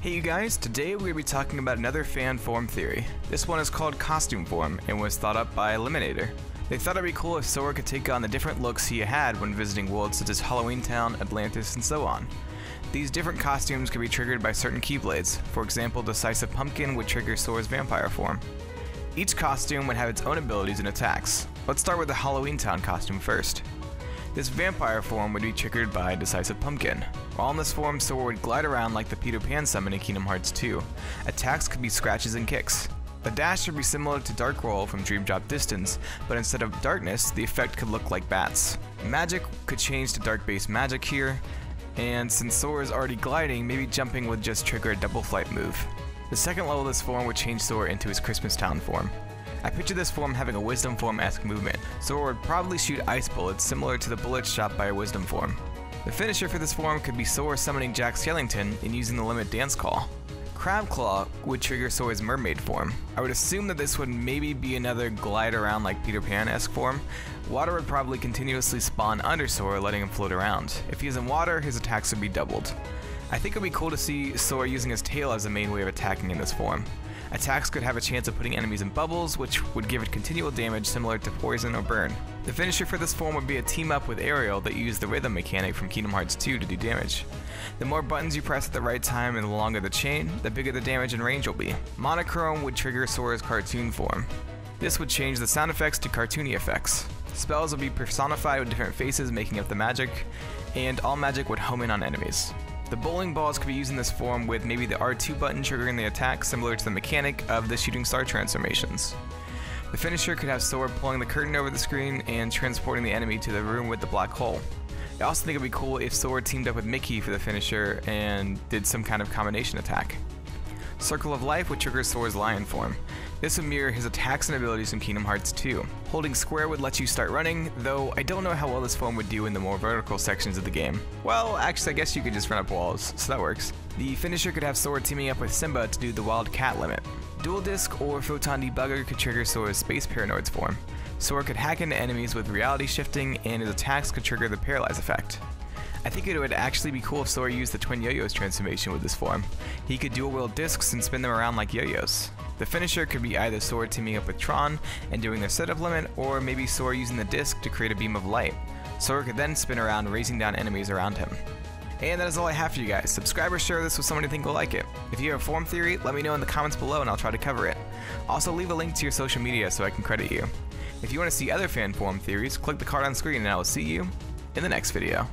Hey you guys, today we're going to be talking about another fan form theory. This one is called costume form and was thought up by Eliminator. They thought it'd be cool if Sora could take on the different looks he had when visiting worlds such as Halloween Town, Atlantis, and so on. These different costumes could be triggered by certain keyblades. For example, Decisive Pumpkin would trigger Sora's vampire form. Each costume would have its own abilities and attacks. Let's start with the Halloween Town costume first. This vampire form would be triggered by Decisive Pumpkin. While in this form, Sora would glide around like the Peter Pan summon in Kingdom Hearts 2. Attacks could be scratches and kicks. The dash would be similar to Dark Roll from Dream Drop Distance, but instead of darkness, the effect could look like bats. Magic could change to dark-based magic here, and since Sora is already gliding, maybe jumping would just trigger a double flight move. The second level of this form would change Sora into his Christmas Town form. I picture this form having a Wisdom form-esque movement. Sora would probably shoot ice bullets similar to the bullets shot by a Wisdom form. The finisher for this form could be Sora summoning Jack Skellington and using the Limit Dance Call. Crab Claw would trigger Sora's mermaid form. I would assume that this would maybe be another glide around like Peter Pan-esque form. Water would probably continuously spawn under Sora, letting him float around. If he is in water, his attacks would be doubled. I think it would be cool to see Sora using his tail as the main way of attacking in this form. Attacks could have a chance of putting enemies in bubbles, which would give it continual damage similar to poison or burn. The finisher for this form would be a team up with Ariel that used the rhythm mechanic from Kingdom Hearts 2 to do damage. The more buttons you press at the right time and the longer the chain, the bigger the damage and range will be. Monochrome would trigger Sora's cartoon form. This would change the sound effects to cartoony effects. Spells would be personified with different faces making up the magic, and all magic would home in on enemies. The bowling balls could be used in this form with maybe the R2 button triggering the attack similar to the mechanic of the shooting star transformations. The finisher could have Sora pulling the curtain over the screen and transporting the enemy to the room with the black hole. I also think it would be cool if Sora teamed up with Mickey for the finisher and did some kind of combination attack. Circle of Life would trigger Sora's lion form. This would mirror his attacks and abilities from Kingdom Hearts 2. Holding square would let you start running, though I don't know how well this form would do in the more vertical sections of the game. Well, actually I guess you could just run up walls, so that works. The finisher could have Sora teaming up with Simba to do the Wild Cat limit. Dual Disc or Photon Debugger could trigger Sora's Space Paranoids form. Sora could hack into enemies with reality shifting, and his attacks could trigger the Paralyze effect. I think it would actually be cool if Sora used the Twin Yo-Yos transformation with this form. He could dual wield discs and spin them around like yo-yos. The finisher could be either Sora teaming up with Tron and doing their setup limit, or maybe Sora using the disc to create a beam of light. Sora could then spin around, raising down enemies around him. And that is all I have for you guys. Subscribe or share this with someone you think will like it. If you have a form theory, let me know in the comments below and I'll try to cover it. Also leave a link to your social media so I can credit you. If you want to see other fan form theories, click the card on screen and I will see you in the next video.